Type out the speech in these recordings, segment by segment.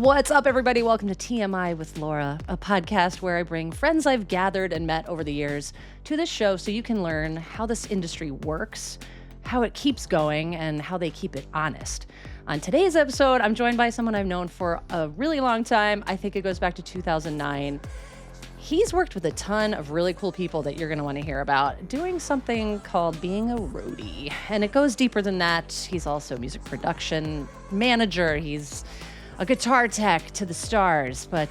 What's up, everybody? Welcome to TMI with Laura, a podcast where I bring friends I've gathered and met over the years to this show so you can learn how this industry works, how it keeps going, and how they keep it honest. On today's episode, I'm joined by someone I've known for a really long time. I think it goes back to 2009. He's worked with a ton of really cool people that you're going to want to hear about, doing something called being a roadie. And it goes deeper than that. He's also a music production manager. He's a guitar tech to the stars. But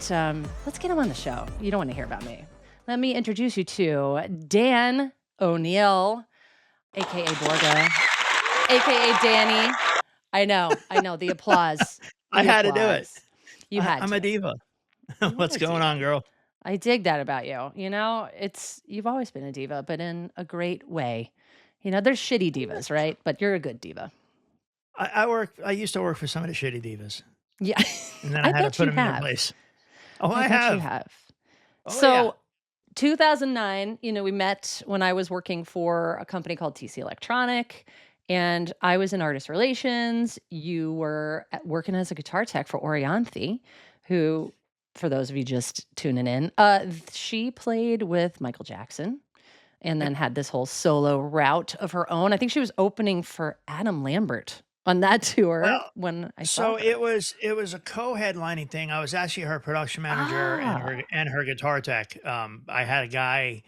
let's get him on the show. You don't want to hear about me. Let me introduce you to Dan O'Neill, a.k.a. Borga, a.k.a. Danny. I know, the applause. I had to do it. You had I'm to. a diva. What's going on, girl? I dig that about you. You know, you've always been a diva, but in a great way. You know, there's shitty divas, right? But you're a good diva. I used to work for some of the shitty divas. Yeah. And then I had to put them in their place. Oh, I bet have. you have. Oh, So yeah. 2009, we met when I was working for a company called TC Electronic, and I was in artist relations. You were working as a guitar tech for Orianthi, who, for those of you just tuning in, she played with Michael Jackson and then had this whole solo route of her own. I think she was opening for Adam Lambert on that tour Well, when I saw so her. it was a co-headlining thing. I was actually her production manager and her guitar tech. I had a guy,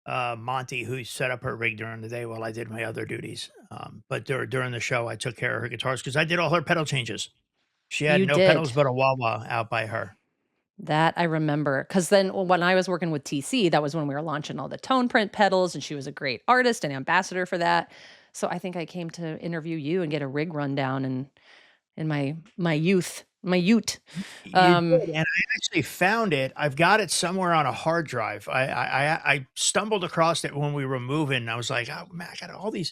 Monty, who set up her rig during the day while I did my other duties. But during the show, I took care of her guitars because I did all her pedal changes. She had You no did. pedals but a wah-wah out by her. That I remember, because then when I was working with TC, that was when we were launching all the tone print pedals, and she was a great artist and ambassador for that. So I think I came to interview you and get a rig rundown in my ute. You did, and I actually found it. I've got it somewhere on a hard drive. I stumbled across it when we were moving. I was like, oh man, I got all these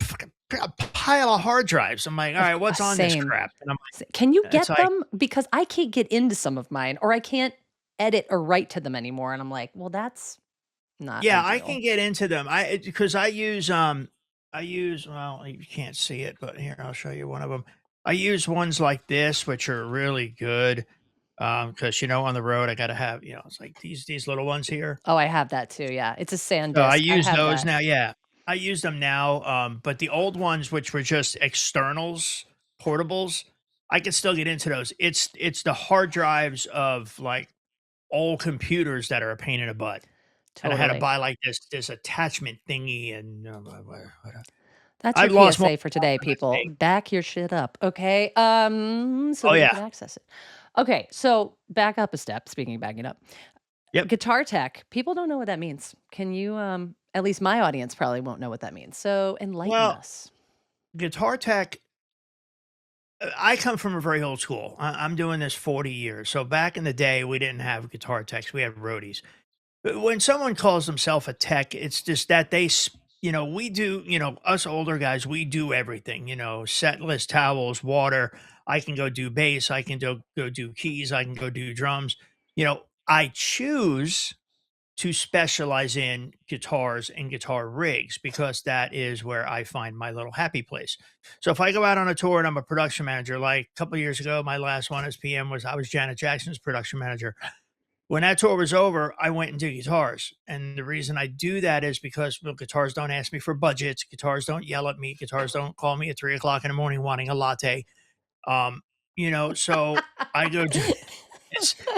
fucking a pile of hard drives. I'm like, all right, what's on this Same. crap? And I'm like, Can you get it's like, them? Because I can't get into some of mine, or I can't edit or write to them anymore. And I'm like, well, that's not yeah, I ideal. can get into them. Because I use well, you can't see it, but here I'll show you one of them. I use ones like this, which are really good. Because on the road I gotta have, it's like these little ones here. Oh, I have that too. Yeah, it's a SanDisk. So I use have those that. now. Yeah, I use them now. But the old ones, which were just externals, portables, I can still get into those. It's the hard drives of like old computers that are a pain in the butt. And I had to Totally. buy like this attachment thingy, and That's I've your lost more PSA for today, than I people. think. Back your shit up, okay? So Oh that you yeah, can access it. Okay, so back up a step. Speaking of backing up, yep. guitar tech. People don't know what that means. Can you? At least my audience probably won't know what that means. So enlighten Well, us. guitar tech. I come from a very old school. I'm doing this 40 years. So back in the day, we didn't have guitar techs. We had roadies. But when someone calls themselves a tech, it's just that we do, us older guys, we do everything, set list, towels, water. I can go do bass. I can go do keys. I can go do drums. I choose to specialize in guitars and guitar rigs because that is where I find my little happy place. So if I go out on a tour and I'm a production manager, like a couple of years ago, my last one as PM I was Janet Jackson's production manager. When that tour was over, I went and did guitars. And the reason I do that is because guitars don't ask me for budgets. Guitars don't yell at me. Guitars don't call me at 3 o'clock in the morning wanting a latte. So I go do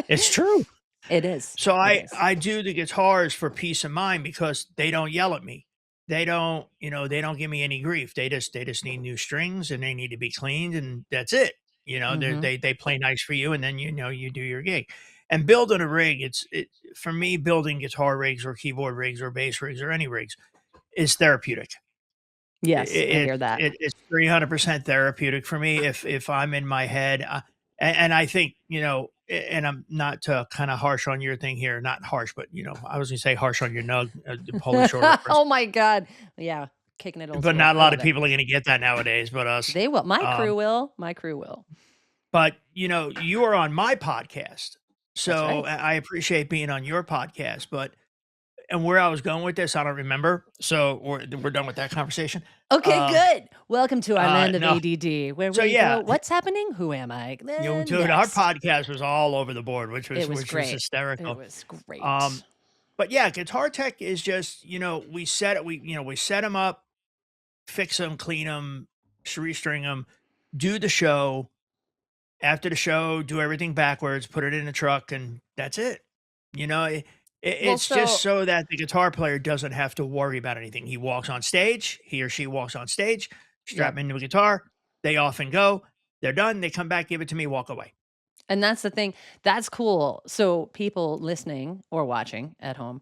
it's true. It is. So It is. I do the guitars for peace of mind because they don't yell at me. They don't, they don't give me any grief. They just need new strings and they need to be cleaned and that's it. Mhm. They play nice for you and then you do your gig. And building a rig, for me building guitar rigs or keyboard rigs or bass rigs or any rigs is therapeutic. Yes, I hear that. It's 300% therapeutic for me if I'm in my head, and I think, and I'm not to kinda harsh on your thing here, not harsh, but, I was gonna say harsh on your nug, the Polish order person, Oh my God. Yeah, kicking it old but school. not a I lot love of it. people are gonna get that nowadays but us. They will. My Um, crew will. My crew will. but, you are on my podcast, That's so right. I appreciate being on your podcast, but and where I was going with this, I don't remember, so we're done with that conversation. Okay, Um, good. Welcome to our land of no. ADD, where So we go, yeah, "What's happening? Who am I?" dude, our Next. podcast was all over the board, which It was was great. It hysterical. was great. Um, but yeah, guitar tech is just, we set them up, fix them, clean them, restring them, do the show. After the show, do everything backwards, put it in a truck, and that's it. Well, It's just so so that the guitar player doesn't have to worry about anything. He walks on stage, he or she walks on stage, strap yep. into a guitar, they off and go. They're done. They come back, give it to me, walk away. And that's the thing. That's cool. So people listening or watching at home,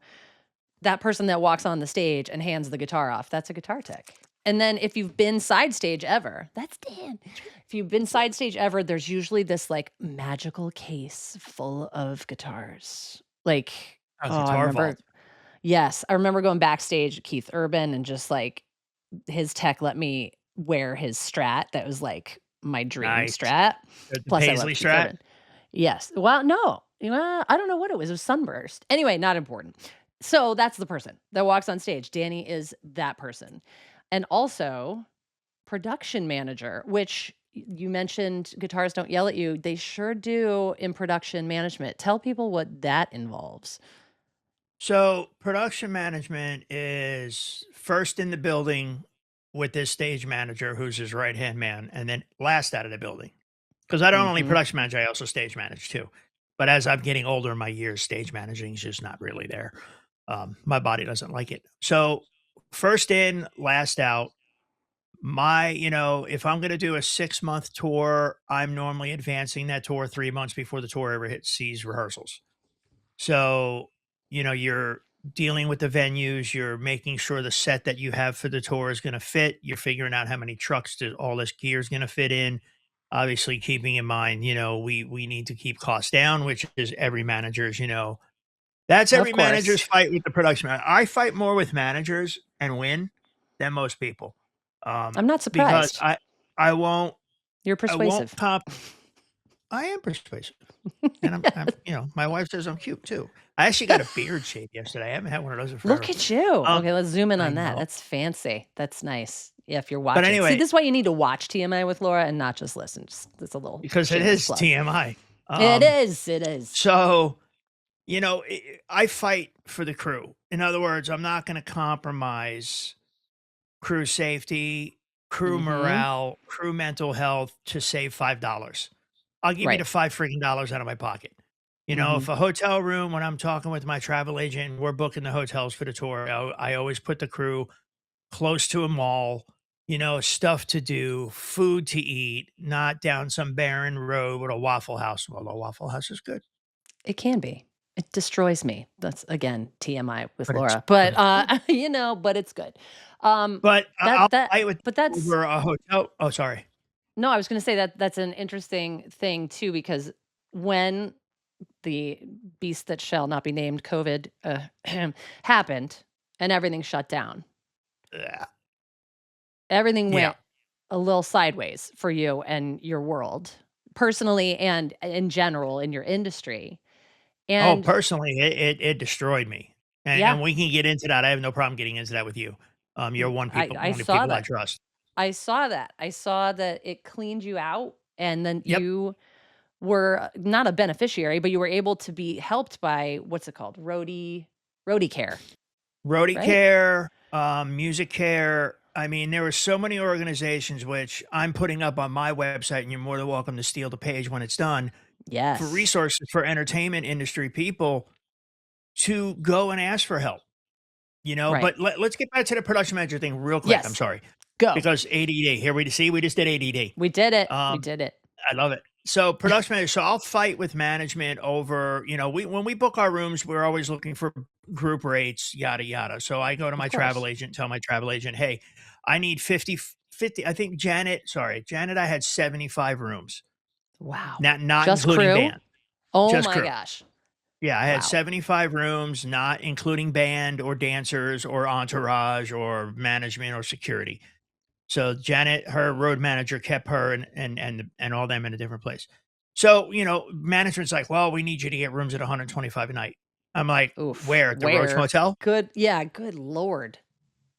that person that walks on the stage and hands the guitar off, that's a guitar tech. And then if you've been side stage ever, that's Dan. If you've been side stage ever, there's usually this like magical case full of guitars. Like, A oh, I guitar remember. vault. Yes, I remember going backstage at Keith Urban and just like his tech let me wear his Strat. That was like my dream Nice. Strat. The Plus, I Paisley love Keith Strat. Urban. Yes. Well, no. I don't know what it was. It was Sunburst. Anyway, not important. So that's the person that walks on stage. Danny is that person. And also production manager, which you mentioned guitars don't yell at you. They sure do in production management. Tell people what that involves. So production management is first in the building with this stage manager who's his right hand man, and then last out of the building. Because I don't only Mhm. production manage, I also stage manage too. But as I'm getting older in my years, stage managing is just not really there. My body doesn't like it. So first in, last out. If I'm going to do a 6 month tour, I'm normally advancing that tour 3 months before the tour ever hits sees rehearsals. So, you're dealing with the venues, you're making sure the set that you have for the tour is going to fit. You're figuring out how many trucks all this gear is going to fit in. Obviously, keeping in mind, we need to keep costs down, which is every manager's, that's Of every course. manager's fight with the production. I fight more with managers and win than most people, I'm not because surprised. I won't You're I won't persuasive. comp. I am persuasive. And my wife says I'm cute too. I actually got a beard shave yesterday. I haven't had one of those in Look forever. at you. Um, Okay, let's zoom in I on that. know. That's fancy. That's nice. Yeah, if you're But watching. See, anyway, this is why you need to watch TMI with Laura and not just listen. Just it's a little because it shameless is plug. TMI. It is. It is. So, I fight for the crew. In other words, I'm not going to compromise crew safety, crew Mhm. morale, crew mental health to save $5. I'll give you Right. the $5 freaking out of my pocket. If Mhm. a hotel room, when I'm talking with my travel agent and we're booking the hotels for the tour, I always put the crew close to a mall, stuff to do, food to eat, not down some barren road with a Waffle House. Well, a Waffle House is good, It can be. It destroys me. That's again TMI with but it's Laura. but But it's good. but it's good. Um But I'll that fight with but that's over a hotel. Oh, sorry. no, I was going to say that that's an interesting thing too because when the beast that shall not be named COVID happened and everything shut down. Yeah. Everything Yeah. went a little sideways for you and your world, personally and in general in your industry. Oh, And personally, it destroyed me, and yeah, we can get into that. I have no problem getting into that with you. You're I one of the saw people I that. trust. I saw that. I saw that it cleaned you out and then Yep. you were not a beneficiary, but you were able to be helped by what's it called? Roadie care, Roadie right? Care, Music Care. I mean, there were so many organizations which I'm putting up on my website, and you're more than welcome to steal the page when it's done for Yes. resources for entertainment industry people to go and ask for help. Right. But let's get back to the production manager thing real quick. I'm Yes. sorry, Go. because ADD. Here we just did ADD. We did it. We Um, did it. I love it. So production manager. So I'll fight with management over, we when we book our rooms, we're always looking for group rates, yada yada. So I go to Of my travel course. agent, tell my travel agent, hey, I need 50. I think Janet, I had 75 rooms, Wow. not Just including crew? band, Oh just my crew. gosh. Yeah, I had Wow. 75 rooms, not including band or dancers or entourage or management or security. So Janet, her road manager, kept her and all them in a different place. So, management's like, "Well, we need you to get rooms at 125 a night." I'm like, Oof. "Where? At the Roach Where? Motel?" Good. Yeah. Good Lord.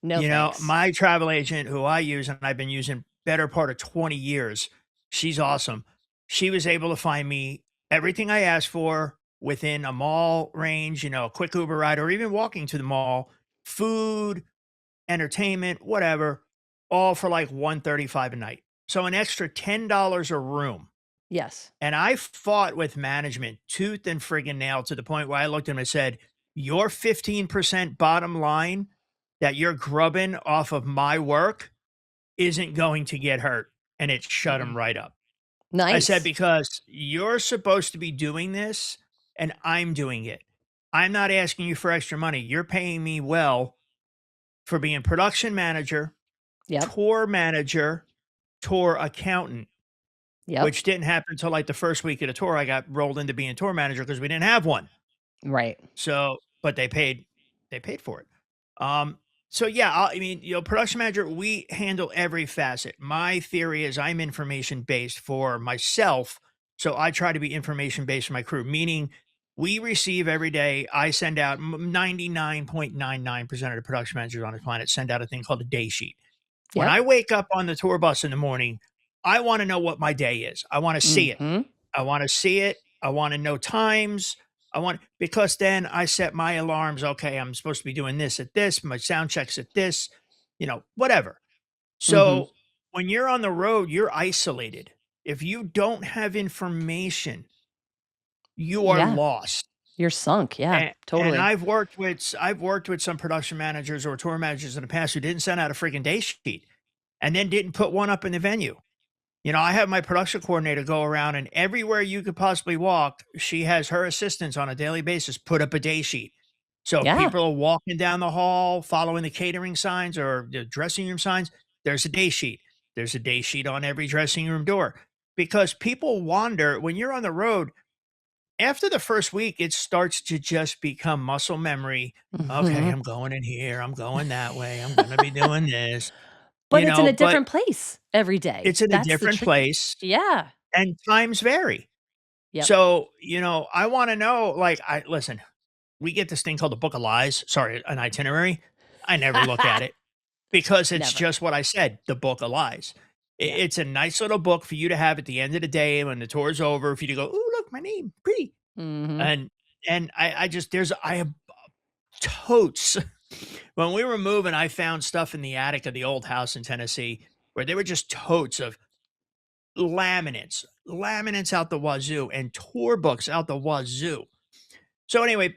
No thanks. My travel agent who I use and I've been using better part of 20 years, she's awesome. She was able to find me everything I asked for within a mall range, a quick Uber ride or even walking to the mall, food, entertainment, whatever, all for like 135 a night. So an extra $10 a room. Yes. And I fought with management tooth and friggin' nail to the point where I looked at him and said, "Your 15% bottom line that you're grubbing off of my work isn't going to get hurt." And it shut him Mm. right up. I said, Nice. "Because you're supposed to be doing this and I'm doing it. I'm not asking you for extra money. You're paying me well for being production manager, Yep. tour manager, tour accountant." Yep. Which didn't happen until like the first week of the tour. I got rolled into being tour manager because we didn't have one. Right. So, but they paid for it. Um, so yeah, I mean, production manager, we handle every facet. My theory is I'm information based for myself. So I try to be information based for my crew, meaning we receive every day. I send out 99.99% of the production managers on the planet send out a thing called a day sheet. When Yep. I wake up on the tour bus in the morning, I want to know what my day is. I want to see it. Mhm. I want to see it. I want to know times. Because then I set my alarms. Okay, I'm supposed to be doing this at this, my sound checks at this, whatever. Mhm. So when you're on the road, you're isolated. If you don't have information, you are Yeah. lost. You're sunk. Yeah. And Totally. I've worked with some production managers or tour managers in the past who didn't send out a freaking day sheet and then didn't put one up in the venue. I have my production coordinator go around and everywhere you could possibly walk, she has her assistants on a daily basis put up a day sheet. So if Yeah. people are walking down the hall, following the catering signs or the dressing room signs, there's a day sheet. There's a day sheet on every dressing room door because people wander when you're on the road. After the first week, it starts to just become muscle memory. Okay, Mhm. I'm going in here. I'm going that way. I'm going to be doing this, But it's in a but different place every day. it's in a That's the different tricky. place Yeah. and times vary. Yep. So, I wanna know, like, I listen, we get this thing called the Book of Lies, sorry, an itinerary. I never look at it because it's Never. just what I said, the Book of Lies. Yep. It's a nice little book for you to have at the end of the day when the tour's over, for you to go, "Ooh, look, my name, pretty." Mhm. And I just I have totes. When we were moving, I found stuff in the attic of the old house in Tennessee where they were just totes of laminates out the wazoo, and tour books out the wazoo. So anyway,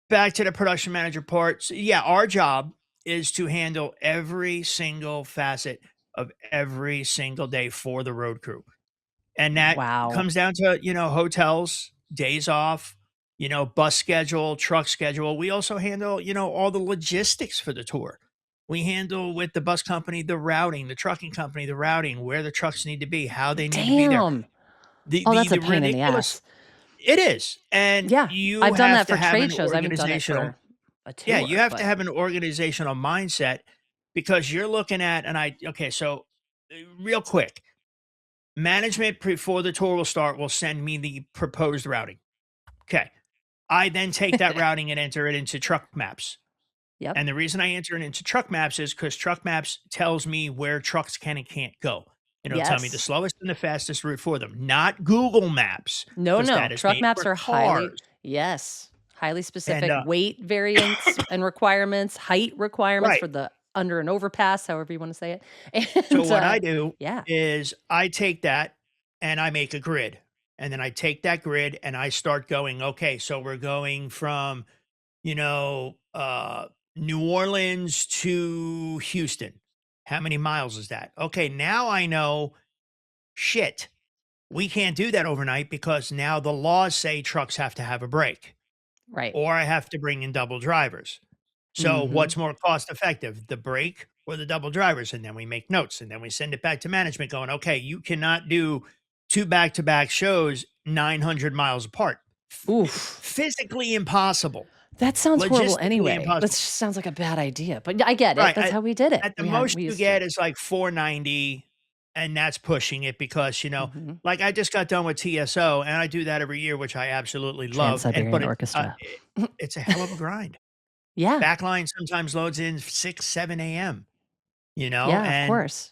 back to the production manager part. So yeah, our job is to handle every single facet of every single day for the road crew. And that Wow. comes down to, hotels, days off, bus schedule, truck schedule. We also handle, all the logistics for the tour. We handle with the bus company the routing, the trucking company the routing, where the trucks need to be, how they need to be there. Damn. The Oh, the that's a the pain in the ridiculous ass. it is, and Yeah. you I've done have that to for have trade an shows. I haven't done it organizational for a yeah, you tour, have to but have an organizational mindset because you're looking at okay, so, real quick, management before the tour will start will send me the proposed routing. Okay. I then take that routing and enter it into truck maps. Yep. And the reason I enter it into truck maps is because truck maps tells me where trucks can and can't go. It'll tell me the Yes. slowest and the fastest route for them, not Google Maps, No, because no. that is Truck made maps for are cars. highly And specific weight variants and requirements, height requirements right. for the under an overpass, however you want to say it. So And what I do yeah. is I take that and I make a grid. And then I take that grid and I start going, okay, so we're going from, you know, uh, New Orleans to Houston. How many miles is that? Okay, now I know shit. We can't do that overnight because now the laws say trucks have to have a break Right. or I have to bring in double drivers. So Mhm. what's more cost effective, the break or the double drivers? And then we make notes and then we send it back to management going, okay, you cannot do two back to back shows 900 miles apart. Oof. Physically impossible, That sounds horrible logistically anyway. That impossible. just sounds like a bad idea, but I get it. Right. That's how we did it. At the most We you used to. get is like 490, and that's pushing it because, Mhm. like I just got done with TSO and I do that every year, which I absolutely love. And Trans-Siberian but Orchestra. it's a hell of a grind. Yeah. Backline sometimes loads in 6, 7 a.m., Yeah, of and, course.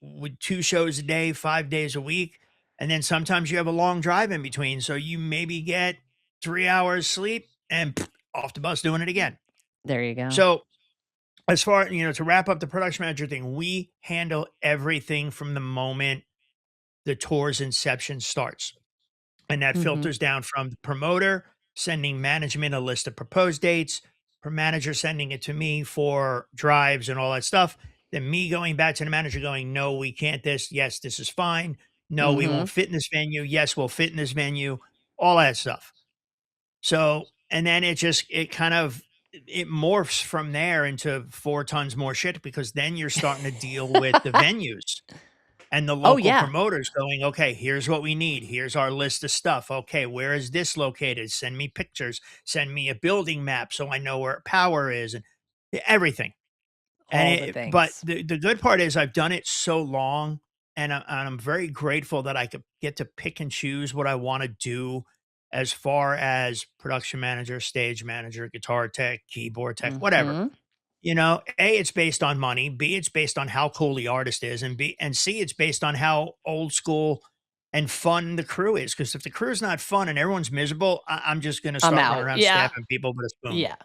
with 2 shows a day, 5 days a week, and then sometimes you have a long drive in between, so you maybe get 3 hours sleep and off the bus doing it again. There you go. So, as far to wrap up the production manager thing, we handle everything from the moment the tour's inception starts. And that Mhm. filters down from the promoter sending management a list of proposed dates, per manager sending it to me for drives and all that stuff. Then me going back to the manager going, no, we can't this. Yes, this is fine. No, we won't Mhm. fit in this venue. Yes, we'll fit in this venue. All that stuff. So, and then it kind of it morphs from there into 4 tons more shit because then you're starting to deal with the venues and the Oh, local yeah. promoters going, okay, here's what we need. Here's our list of stuff. Okay, where is this located? Send me pictures. Send me a building map so I know where power is and everything. And All the but things. the good part is I've done it so long, and I'm very grateful that I could get to pick and choose what I want to do as far as production manager, stage manager, guitar tech, keyboard tech, whatever. Mhm. A, it's based on money. B, it's based on how cool the artist is, and C, it's based on how old school and fun the crew is. Because if the crew's not fun and everyone's miserable, I'm just gonna I'm start running out. around Yeah. stabbing people with a spoon. Yeah.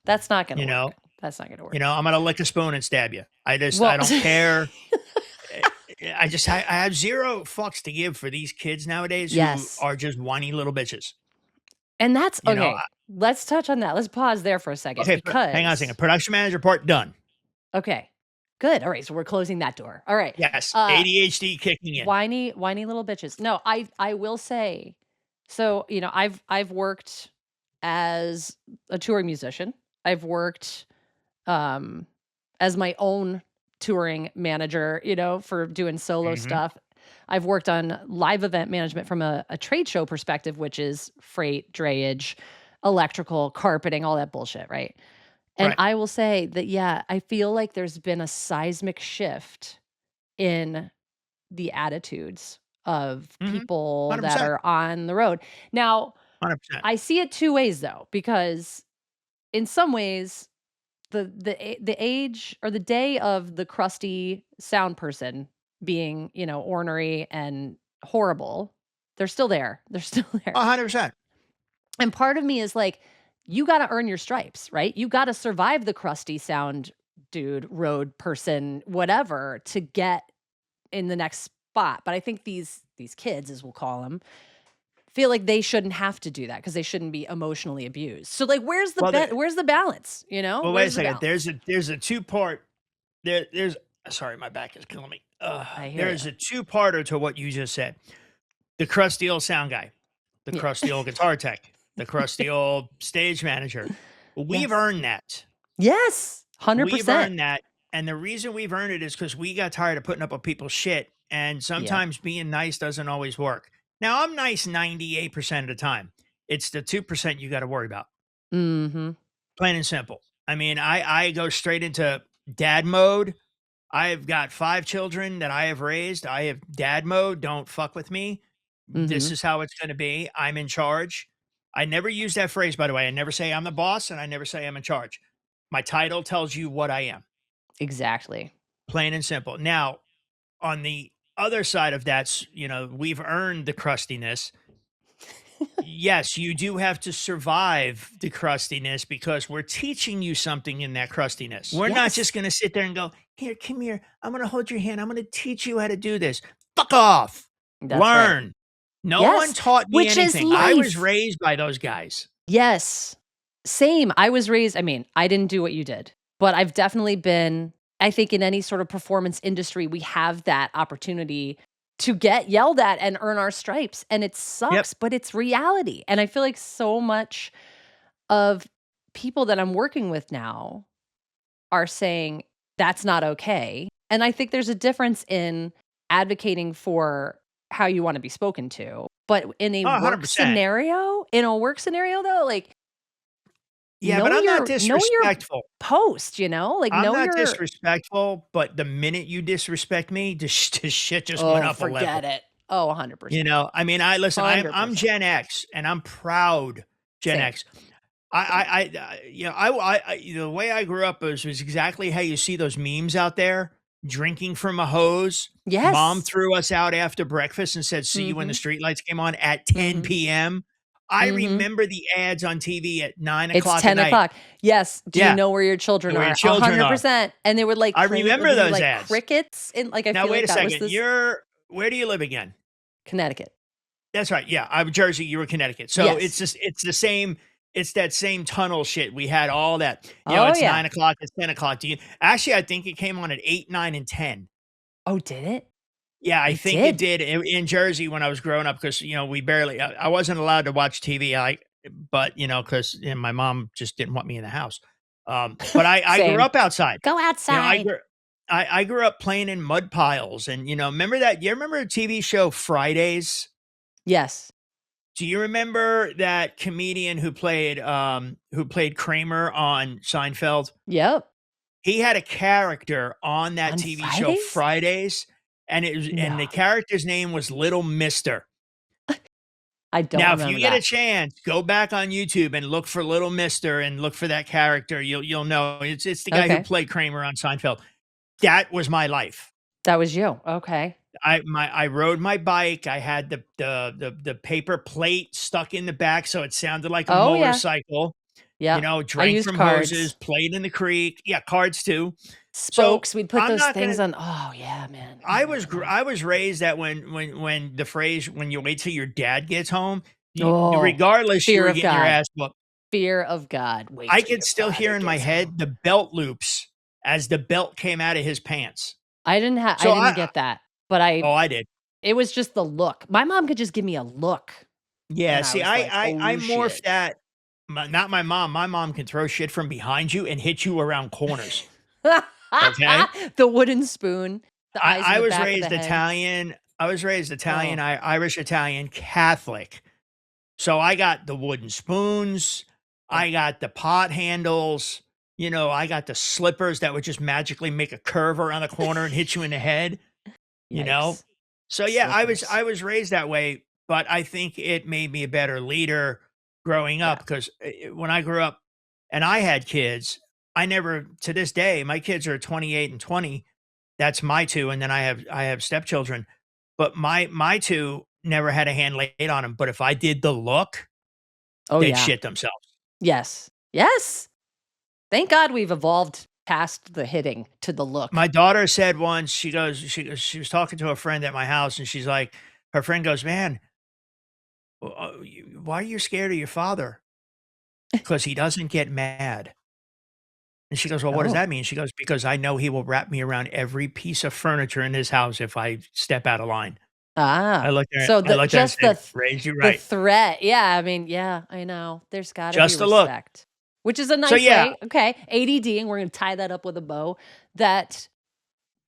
That's not gonna You know, work. That's not gonna work. I'm gonna lick a spoon and stab you. I Well, don't care. Eh, I have zero fucks to give for these kids nowadays who yes. are just whiny little bitches. And that's You know, okay. Let's touch on that. Let's pause there for a second okay, hang on a second. because Production manager part done. okay. Good. All right, so we're closing that door. All right. Yes, Uh ADHD kicking in. whiny little bitches. No, I will say so, I've worked as a touring musician. I've worked um as my own touring manager, for doing solo Mhm. stuff. I've worked on live event management from a trade show perspective, which is freight, drayage, electrical, carpeting, all that bullshit, right? And Right. I will say that, yeah, I feel like there's been a seismic shift in the attitudes of Mhm. people that 100%. are on the road. Now, 100%. I see it 2 ways though, because in some ways the age or the day of the crusty sound person being, ornery and horrible, they're still there. They're still there. 100%. And part of me is like, you gotta earn your stripes, right? You gotta survive the crusty sound dude, road person, whatever, to get in the next spot. But I think these kids, as we'll call them, feel like they shouldn't have to do that because they shouldn't be emotionally abused. So like, Well, where's the balance? wait a Where's the second. balance? There's a two-part there's sorry, my back is killing me. I hear you. There's a two-parter to what you just said. The crusty old sound guy, the Yeah. crusty old guitar tech, the crusty old stage manager. We've Yes. earned that. Yes. We've 100%. earned that, and the reason we've earned it is because we got tired of putting up with people's shit, and Yep. sometimes being nice doesn't always work. Now, I'm nice 98% of the time. It's the 2% you gotta worry about. Mhm. Plain and simple. I mean, I go straight into dad mode. I've got 5 children that I have raised. I have dad mode, "Don't fuck with me. This Mhm. is how it's gonna be. I'm in charge." I never use that phrase, by the way. I never say I'm the boss, and I never say I'm in charge. My title tells you what I am, Exactly. plain and simple. Now, on the other side of that, we've earned the crustiness. Yes, you do have to survive the crustiness because we're teaching you something in that crustiness. We're not just Yes. going to sit there and go, "Here, come here. I'm going to hold your hand. I'm going to teach you how to do this." Fuck off. That's right. Learn. No one Yes, taught me which is anything. I was life. raised by those guys. Yes. Same. I was raised, I mean, I didn't do what you did, but I've definitely been, I think in any sort of performance industry, we have that opportunity to get yelled at and earn our stripes, and it Yep. sucks, but it's reality, and I feel like so much of people that I'm working with now are saying, "That's not okay," and I think there's a difference in advocating for how you wanna be spoken to, but Oh, 100%. in a work scenario though, like, Yeah, but I'm not know your disrespectful. post, like, I'm know not your disrespectful, but the minute you disrespect me, the shit just went oh, up a level. forget it. Oh, 100%. I mean, I listen, I'm 100%. Gen X and I'm proud Gen Same. X. The way I grew up was exactly how you see those memes out there, drinking from a hose. Mom Yes. threw us out after breakfast and said, "See you when the Mhm. streetlights came on at 10 Mhm. PM." I Mhm. remember the ads on TV at 9 It's o'clock at 10 night. o'clock. Yes. Do you Yeah, know where your children where your are? children are. 100%. And they would, like, I play it would remember be, those like, ads. crickets, and, like, I Now feel wait like a that was second, this where do you live again? Connecticut. That's right, yeah, I'm Jersey, you were Connecticut. So Yes. it's the same it's that same tunnel shit, we had all that. Oh, It's yeah. 9 o'clock, it's 10 o'clock. Do you actually, I think it came on at 8, 9, and 10. Oh, did it? Yeah, I It think it did. did in Jersey when I was growing up because, we barely I wasn't allowed to watch TV, but, 'cause, my mom just didn't want me in the house. But I grew Same. up outside. Go You know, I outside. grew I grew up playing in mud piles and, remember that you remember a TV show Fridays? Yes. Do you remember that comedian who played Kramer on Seinfeld? Yep. He had a character on that On TV show Fridays? Fridays, and the No. character's name was Little Mister. I don't Now, if you remember get a that. chance, go back on YouTube and look for Little Mister and look for that character. You'll know. It's the guy who Okay. played Kramer on Seinfeld. That was my life. That was you. Okay. I rode my bike. I had the paper plate stuck in the back so it sounded like a Oh, yeah. motorcycle. Yep. I Drank used from hoses, cards. played in the creek. Yeah, cards too. So, Spokes, we'd put I'm those not gonna things on. Oh, yeah, man. I remember that. I was raised that when the phrase, "When you wait till your dad gets home," you Oh, regardless, you fear were of getting your God. ass whooped. Fear of God. Wait I till could your still hear father in my gets home. head the belt loops as the belt came out of his pants. I So didn't get that, but I I did. it was just the look. My mom could just give me a look, Yeah, and I see, was like, I "Oh, morphed shit." that not my mom. My mom can throw shit from behind you and hit you around corners, okay? The wooden spoon, the eyes in the back of the head. I was raised Italian, Oh, Irish Italian, Catholic. So I got the wooden spoons, yep. I got the pot handles, I got the slippers that would just magically make a curve around the corner and hit you in the head, you know? Yikes. So yeah, Slippers. I was raised that way, but I think it made me a better leader growing Yeah. up because when I grew up and I had kids, I never to this day, my kids are 28 and 20. That's my 2, and then I have stepchildren. But my 2 never had a hand laid on them, but if I did the look, Oh, they'd yeah. shit themselves. Yes. Yes. Thank God we've evolved past the hitting to the look. My daughter said once, she was talking to a friend at my house, and she's like her friend goes, "Man, why are you scared of your father? Because he doesn't get mad." And she goes, "Well, what does Oh. that mean?" She goes, "Because I know he will wrap me around every piece of furniture in his house if I step out of line." Ah. So I the looked at her and just said, "Raised you the right." threat. Yeah, I mean, yeah, I know. There's gotta be Just a look. respect, which is a So, nice yeah, way, okay, ADD, and we're gonna tie that up with a bow, that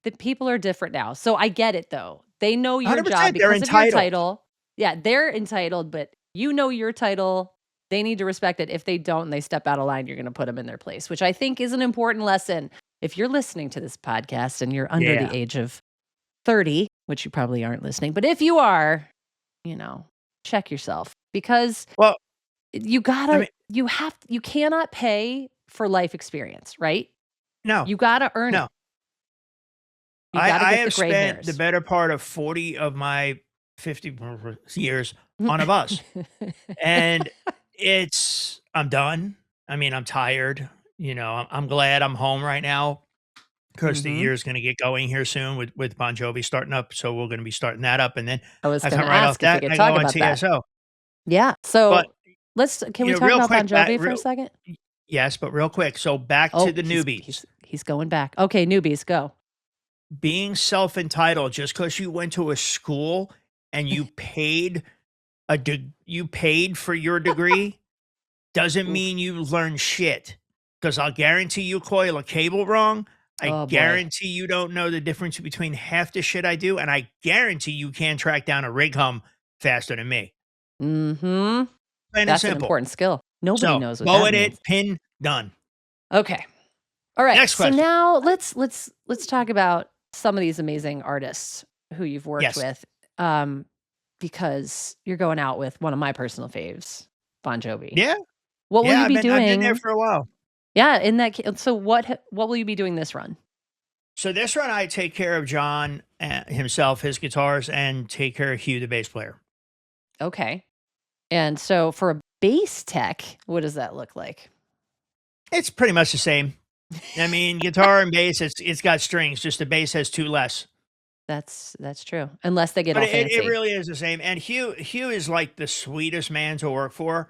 the people are different now. So I get it, though. They know your job 100%, they're because of your entitled. title. Yeah, they're entitled, but you know your title. They need to respect it. If they don't and they step out of line, you're gonna put them in their place, which I think is an important lesson. If you're listening to this podcast and you're under the Yeah. age of 30, which you probably aren't listening, but if you are, you know, check yourself because Well, I mean you cannot pay for life experience, right? no, You gotta earn no. it. You gotta I get the have gray spent the hairs. better part of 40 of my 50 years on a bus, and I'm done. I mean, I'm tired, I'm glad I'm home right now. 'Cause the Mhm. year's gonna get going here soon with Bon Jovi starting up, so we're gonna be starting that up, and then I was I gonna come right off ask if we that, and could I go talk on about that. TSO. Yeah, But, so can we talk real about quick, Bon Jovi for a second? yes, but real quick, so back to Oh, the newbies. he's going back. Okay, newbies, go. Being self-entitled just because you went to a school and you paid for your degree doesn't Oof. mean you learn shit. Because 'cause I'll guarantee you coil a cable wrong. I Oh, boy. guarantee you don't know the difference between half the shit I do, and I guarantee you can't track down a rig hum faster than me. Mhm. Plain and That's an simple. important skill. Nobody So, knows what bow that at it, means. pin, done. Okay. All right. Next So question. now let's talk about some of these amazing artists who you've worked Yes. with, um, because you're going out with one of my personal faves, Bon Jovi. Yeah? What will Yeah, you be I've been there doing? for a while. Yeah, in that ca so what will you be doing this run? So this run, I take care of John himself, his guitars, and take care of Hugh, the bass player. Okay. And so for a bass tech, what does that look like? It's pretty much the same. I mean, guitar and bass, it's got strings. Just the bass has two less. That's true, unless they get But all it fancy. really is the same. And Hugh is like the sweetest man to work for.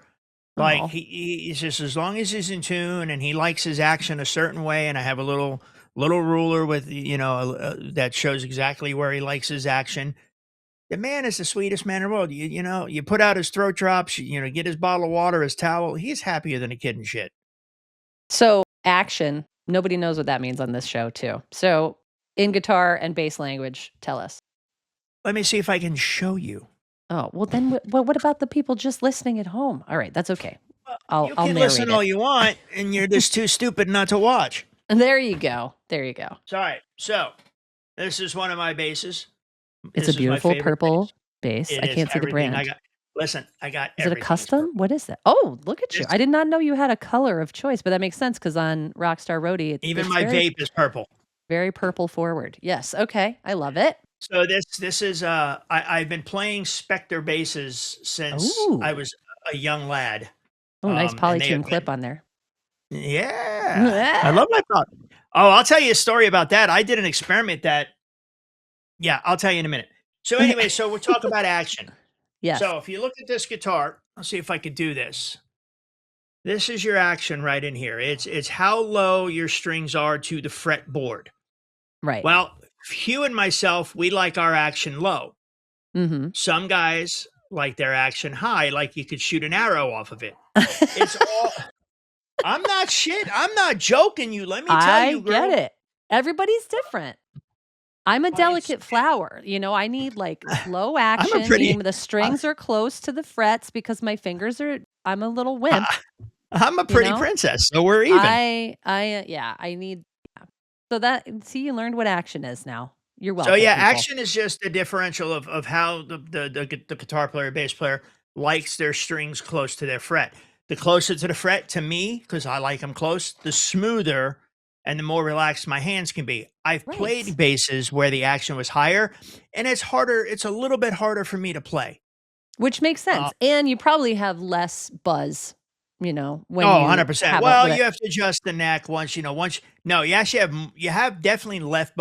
Like Oh, he's just as long as he's in tune and he likes his action a certain way. And I have a little ruler with that shows exactly where he likes his action. The man is the sweetest man in the world. You put out his throat drops, get his bottle of water, his towel. He's happier than a kid and shit. so action, nobody knows what that means on this show too. So in guitar and bass language, tell us. Let me see if I can show you. Oh, well then what about the people just listening at home? All right, that's okay. You I'll can narrate listen it. all you want, and you're just too stupid not to watch. And there you go. There you go. Sorry. So this is one of my bases. It's a This is my beautiful favorite base. purple bass. It I is can't see the everything I brand. got. Listen, I got Is it a everything is custom? purple. What is that? Oh, look at you. This I did not know you had a color of choice, but that makes sense because on Rockstar Roadie, even it's my very, vape is purple. very purple forward. Yes. Okay. I love it. So this is I've been playing Spectre basses since I Ooh. was a young lad. Oh, nice And they polytune have clip been on there. yeah. I love my pop. Oh, I'll tell you a story about that. I did an experiment that yeah, I'll tell you in a minute. So anyway, so we're talking about action. Yes. So if you look at this guitar, I'll see if I could do this. This is your action right in here. It's how low your strings are to the fretboard. Right. Well, Hugh and myself, we like our action low. Mm-hmm. Some guys like their action high, like you could shoot an arrow off of it. It's all I'm not shit. I'm not joking you. Let me tell I you, get girl. it. Everybody's different. I'm a It's delicate flower. I need like slow I'm a action, pretty meaning the I, strings are close to the frets because my fingers are, I'm a little wimp, I- I'm a you pretty know? princess, so we're even. Yeah, I need, yeah. So see, you learned what action is now. You're So welcome, yeah, people. action is just the differential of how the guitar player, bass player likes their strings close to their fret. The closer to the fret to me, because I like them close, the smoother and the more relaxed my hands can be. I've Right. played basses where the action was higher, and it's harder. It's a little bit harder for me to play. Which makes Uh, sense. And you probably have less buzz, when oh, you 100%. have a, Well, what a, you have to adjust the neck once no, you actually you have definitely less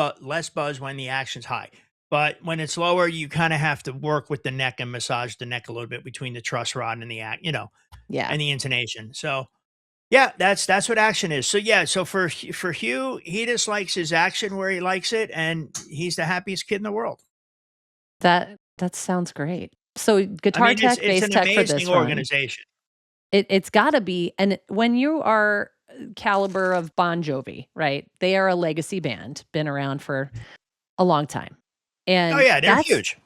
buzz when the action's high. But when it's lower, you kind of have to work with the neck and massage the neck a little bit between the truss rod and the yeah. and the intonation. So, yeah, that's what action is. So, yeah, so for Hugh, he just likes his action where he likes it and he's the happiest kid in the world. That sounds great. So I guitar mean, it's tech, it's bass an tech for amazing this run. organization. It's gotta be, and when you are caliber of Bon Jovi, right? They are a legacy band, been around for a long time. Oh And yeah, they're huge.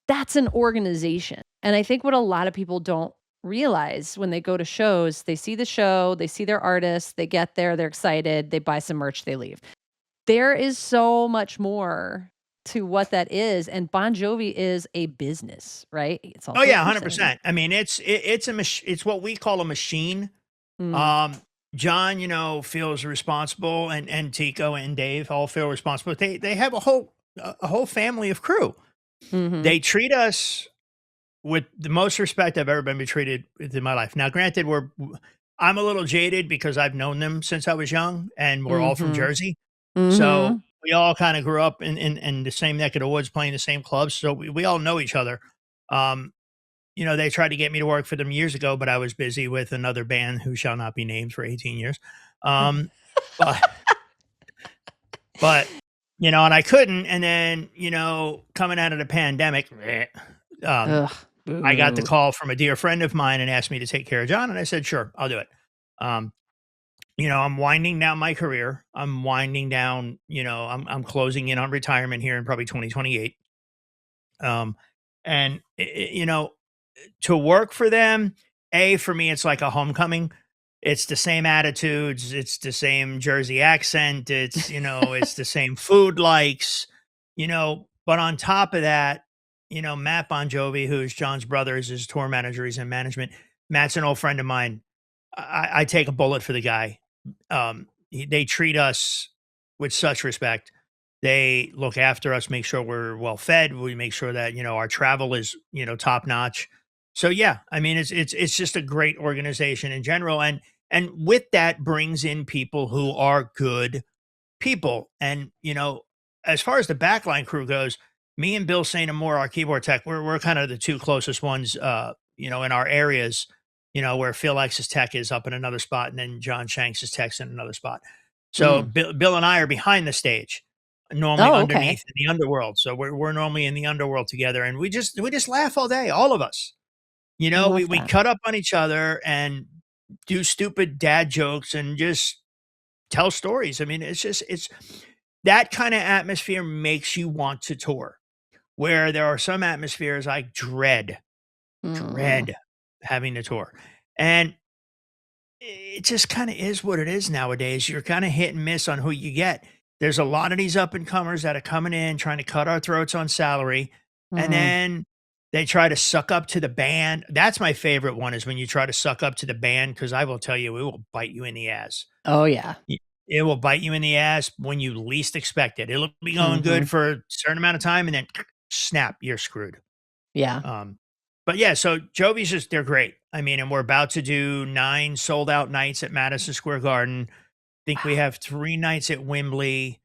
that's an organization. And I think what a lot of people don't realize when they go to shows, they see the show, they see their artists, they get there, they're excited, they buy some merch, they leave. There is so much more to what that is, and Bon Jovi is a business, right? It's Oh also a yeah, person. 100%. I mean, it's what we call a machine. Mm, Um, John, feels responsible, and Tico and Dave all feel responsible. They have a whole family of crew. mhm. They treat us with the most respect I've ever been treated with in my life. Now, granted, I'm a little jaded because I've known them since I was young, and we're all from Mhm. Jersey, so Mhm. we all kind of grew up in the same neck of the woods, playing the same clubs. So we all know each other. Um, they tried to get me to work for them years ago, but I was busy with another band who shall not be named for 18 years. Um, but and I couldn't. And then, coming out of the pandemic, um, Ugh. I got the Boo. call from a dear friend of mine and asked me to take care of John. And I said, sure, I'll do it. Um, I'm winding down my career. I'm winding down, I'm closing in on retirement here in probably 2028. Um, and, to work for them, for me, it's like a homecoming. It's the same attitudes, it's the same Jersey accent, it's the same food likes, but on top of that, Matt Bon Jovi, who's John's brother, is his tour manager, he's in management. Matt's an old friend of mine. I take a bullet for the guy. They treat us with such respect. They look after us, make sure we're well fed. We make sure that our travel is top notch. So yeah, I mean it's just a great organization in general, and with that brings in people who are good people. And as far as the backline crew goes, me and Bill Saint Amour, our keyboard tech, we're kind of the two closest ones, in our areas. Where Phil X's tech is up in another spot, and then John Shanks' tech's in another spot. So Mm. Bill and I are behind the stage, normally Oh, okay. underneath in the underworld. So we're normally in the underworld together, and we just laugh all day, all of us. I We love we that. cut up on each other and do stupid dad jokes and just tell stories. I mean, it's that kind of atmosphere makes you want to tour. Where there are some atmospheres I Mm. dread having to tour. And it just kind of is what it is nowadays. You're kind of hit and miss on who you get. There's a lot of these up and comers that are coming in trying to cut our throats on salary, and Mhm. then they try to suck up to the band. That's my favorite one, is when you try to suck up to the band, because I will tell you, it will bite you in the ass. Oh, yeah. Y It will bite you in the ass when you least expect it. It'll be going good Mhm. for a certain amount of time, and then snap, you're screwed. Yeah. Um, but yeah, so Jovi's they're great. I mean, and we're about to do 9 sold out nights at Madison Square Garden. Think we Wow. have 3 nights at Wembley,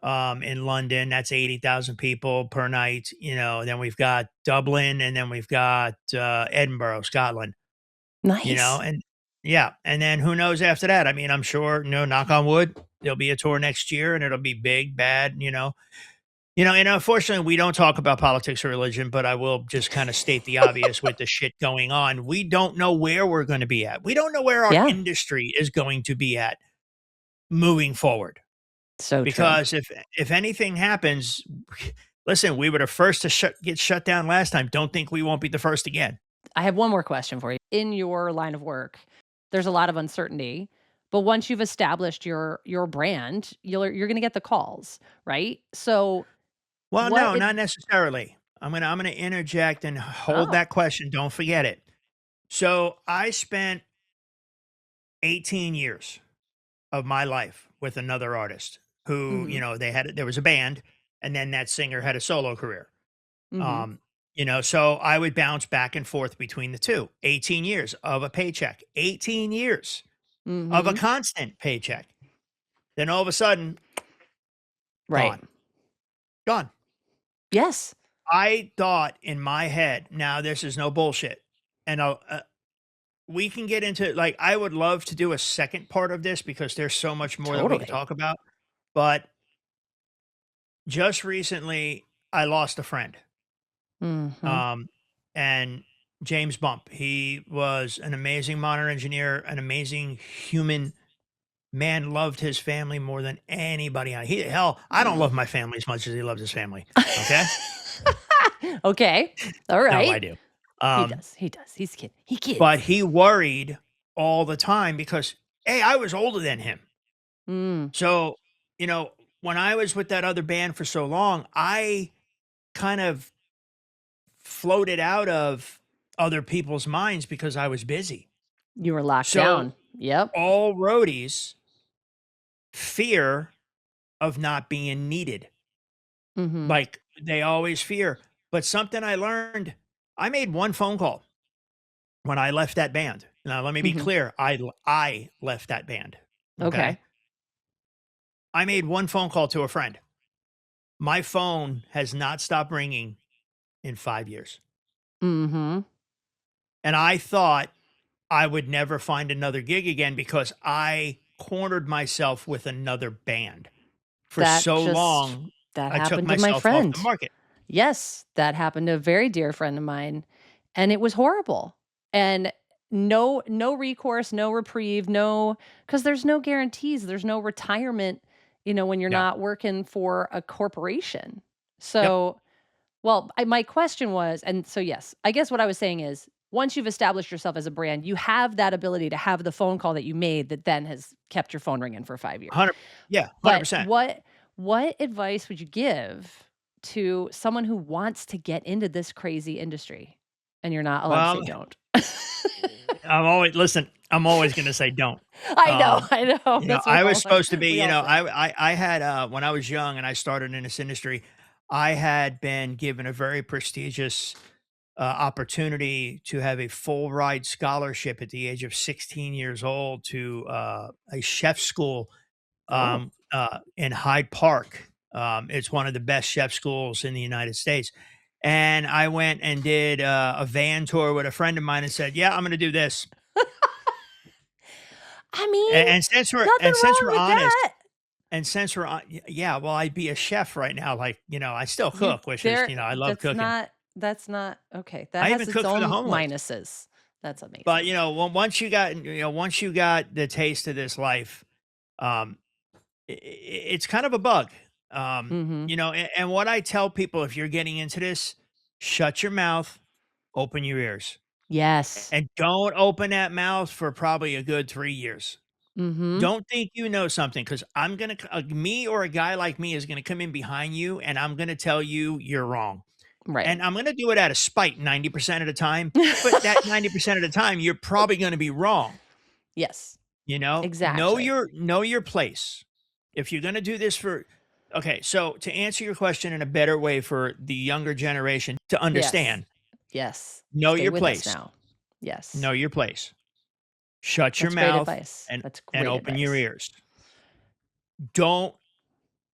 in London. That's 80,000 people per night, then we've got Dublin, and then we've got, Edinburgh, Scotland, Nice. and yeah, and then who knows after that? I mean, I'm sure, knock on wood, there'll be a tour next year, and it'll be big, bad, and unfortunately, we don't talk about politics or religion, but I will just kind of state the obvious with the shit going on. We don't know where we're going to be at. We don't know where our Yeah. industry is going to be at moving forward. So true. Because if anything happens, listen, we were the first to get shut down last time. Don't think we won't be the first again. I have one more question for you. In your line of work, there's a lot of uncertainty, but once you've established your brand, you're gonna get the calls, right? So, Well, what no, it not necessarily. I'm gonna interject and hold oh. that question. Don't forget it. So I spent 18 years of my life with another artist who, Mhm. there was a band, and then that singer had a solo career. Mhm. Um, so I would bounce back and forth between the two. 18 years of a paycheck, 18 years of a Mhm. constant paycheck. Then all of a sudden, Right. gone, gone. Yes. I thought in my head, now this is no bullshit. And we can get into, like, I would love to do a second part of this because there's so much more that we could Totally. talk about. But just recently, I lost a friend. Mhm. Um, and James Bump, he was an amazing monitor engineer, an amazing human man, loved his family more than anybody. Hell, I don't Mm. love my family as much as he loves his family. Okay. Okay. All No, I right. do. He Um, does. He does. He but kids. he worried all the time because, hey, I was older than him. Mm. So, you know, when I was with that other band for so long, I kind of floated out of other people's minds because I was busy. You were locked So down. Yep. all roadies fear of not being needed. Mhm. Like, they always fear. But something I learned, I made one phone call when I left that band. Now, let me be Mhm. clear. I left that band. Okay. Okay. I made one phone call to a friend. My phone has not stopped ringing in 5 years. Mhm. And I thought I would never find another gig again because I cornered myself with another band. For That so just long, that I took happened to my myself off the friend. market. Yes, that happened to a very dear friend of mine, and it was horrible. And no recourse, no reprieve, no, because there's no guarantees, there's no retirement, when you're Yeah. not working for a corporation. Yep. So, well, my question was, and so yes, I guess what I was saying is, once you've established yourself as a brand, you have that ability to have the phone call that you made that then has kept your phone ringing for 5 years. 100. Yeah, But 100%. what advice would you give to someone who wants to get into this crazy industry? And you're not allowed to Well, say don't. I'm always listen, I'm always gonna say don't. I know, Um, I know. That's what I was all supposed to be, we all say. I had, when I was young and I started in this industry, I had been given a very prestigious, opportunity to have a full ride scholarship at the age of 16 years old to, a chef school, Oh. in Hyde Park. It's one of the best chef schools in the United States. And I went and did, a van tour with a friend of mine and said, "Yeah, I'm gonna do this." I mean, And nothing since wrong we're with honest, that. and since we're on yeah, well, I'd be a chef right now, like, I still You cook, which is, there I love that's cooking. not okay. That I has even its cook for the own homeless. minuses. That's But, amazing. once you got the taste of this life, um, it's kind of a bug. Mhm. And what I tell people, if you're getting into this, shut your mouth, open your ears, Yes. and don't open that mouth for probably a good 3 years. Mhm. Don't think you know something, because I'm gonna me or a guy like me is gonna come in behind you, and I'm gonna tell you you're wrong. Right. And I'm gonna do it out of spite 90% of the time, but that 90% of the time, you're probably gonna be wrong. Yes. Know Exactly. your place. If you're gonna do this for okay, so to answer your question in a better way for the younger generation to Yes. understand, Yes. know Stay your with us place. now. Yes. Know your place. Shut your That's great mouth advice. and That's and great open your advice. ears. Don't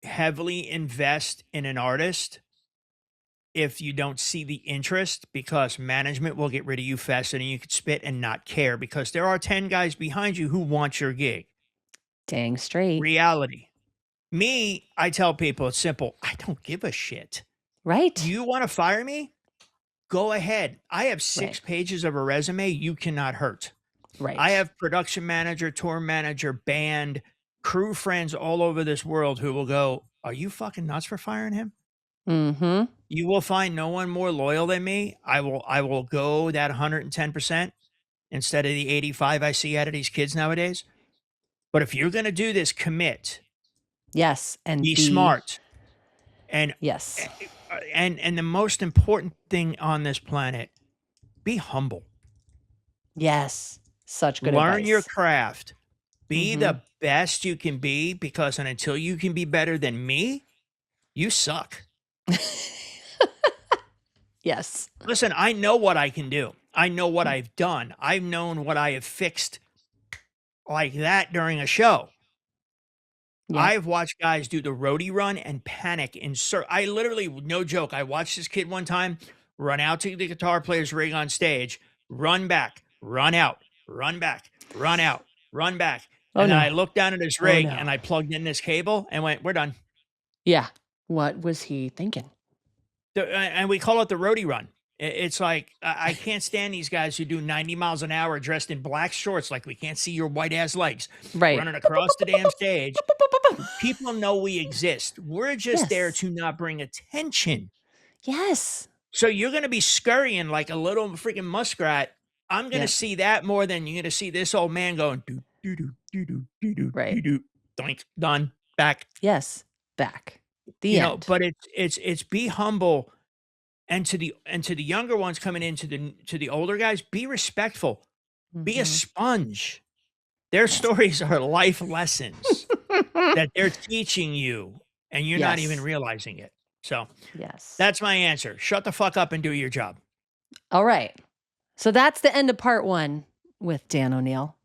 heavily invest in an artist if you don't see the interest, because management will get rid of you faster than you could spit and not care, because there are 10 guys behind you who want your gig. Dang straight. Reality. Me, I tell people it's simple. I don't give a shit. Right. You want to fire me? Go ahead. I have Right. 6 pages of a resume you cannot hurt. I Right. have production manager, tour manager, band, crew friends all over this world who will go, "Are you fucking nuts for firing him?" Mhm. You will find no one more loyal than me. I will go that 110% instead of the 85 I see out of these kids nowadays. But if you're gonna do this, commit, Yes, and be be smart, and yes. and the most important thing on this planet, be humble. Yes. Such good Learn your advice. craft. Be Mhm. the best you can be, because until you can be better than me, you suck. Yes. Listen, I know what I can do. I know what I've done. I've known what I have fixed like that during a show. Yep. I've watched guys do the roadie run and panic I literally, no joke, I watched this kid one time run out to the guitar player's rig on stage, run back, run out, run back, run out, run back. Oh, And then no. I looked down at his Oh, rig no. and I plugged in this cable and went, "We're done." Yeah. What was he thinking? And we call it the roadie run. It's like, I can't stand these guys who do 90 miles an hour dressed in black shorts like we can't see your white ass legs Right. running across the damn stage. People know we exist. We're just there Yes. to not bring attention. Yes. So you're gonna be scurrying like a little freaking muskrat. I'm gonna Yep. see that more than you're gonna see this old man going do do do do do do do Right. do do doink, done, back. Yes. Back. The end. But it's be humble, and to the younger ones coming into the older guys, be respectful. Be a Mhm. sponge. Their Yes. stories are life lessons that they're teaching you, and you're not even Yes. realizing it. So Yes. that's my answer. Shut the fuck up and do your job. All right. So that's the end of part 1 with Dan O'Neill,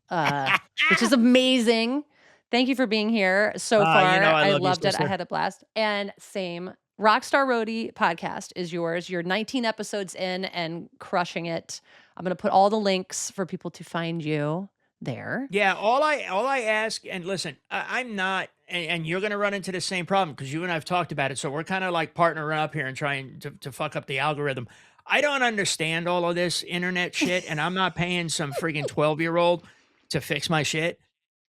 which is amazing. Thank you for being here so far. I I love you, loved it. I sister. had a blast. And same. Rockstar Roadie podcast is yours. You're 19 episodes in and crushing it. I'm going to put all the links for people to find you there. Yeah, all I ask, and listen, I'm not, and you're gonna run into the same problem because you and I've talked about it. So we're kind of like partnering up here and trying to fuck up the algorithm. I don't understand all of this internet shit, and I'm not paying some freaking 12-year-old to fix my shit.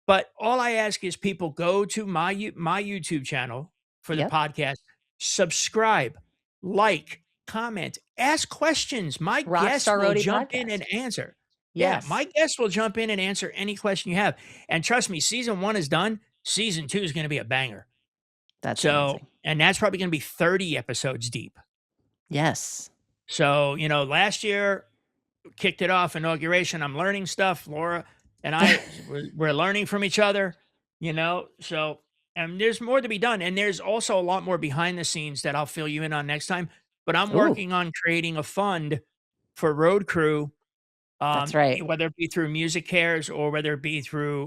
But all I ask is people go to my YouTube channel for the Yep. podcast, subscribe, like, comment, ask questions. My guests Rockstar will Roadie jump in podcast. and answer. Yeah, my Yes. guests will jump in and answer any question you have. And trust me, season 1 is done. Season 2 is going to be a banger. That's So, amazing. and that's probably going to be 30 episodes deep. Yes. So, last year kicked it off, inauguration. I'm learning stuff. Laura, and we're learning from each other, you know. So, and there's more to be done, and there's also a lot more behind the scenes that I'll fill you in on next time. But I'm Ooh, working on creating a fund for road crew, that's right. whether it be through Music Cares or whether it be through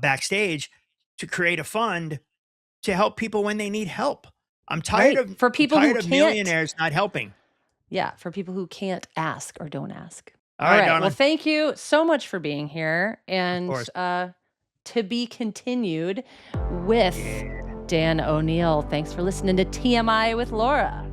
backstage, to create a fund to help people when they need help. Right. For I'm people who tired of can't, millionaires not helping. yeah, for people who can't ask or don't ask. All All right, right. Well, darling. thank you so much for being here. Of And course. to be continued with Yeah. Dan O'Neill. Thanks for listening to TMI with Laura.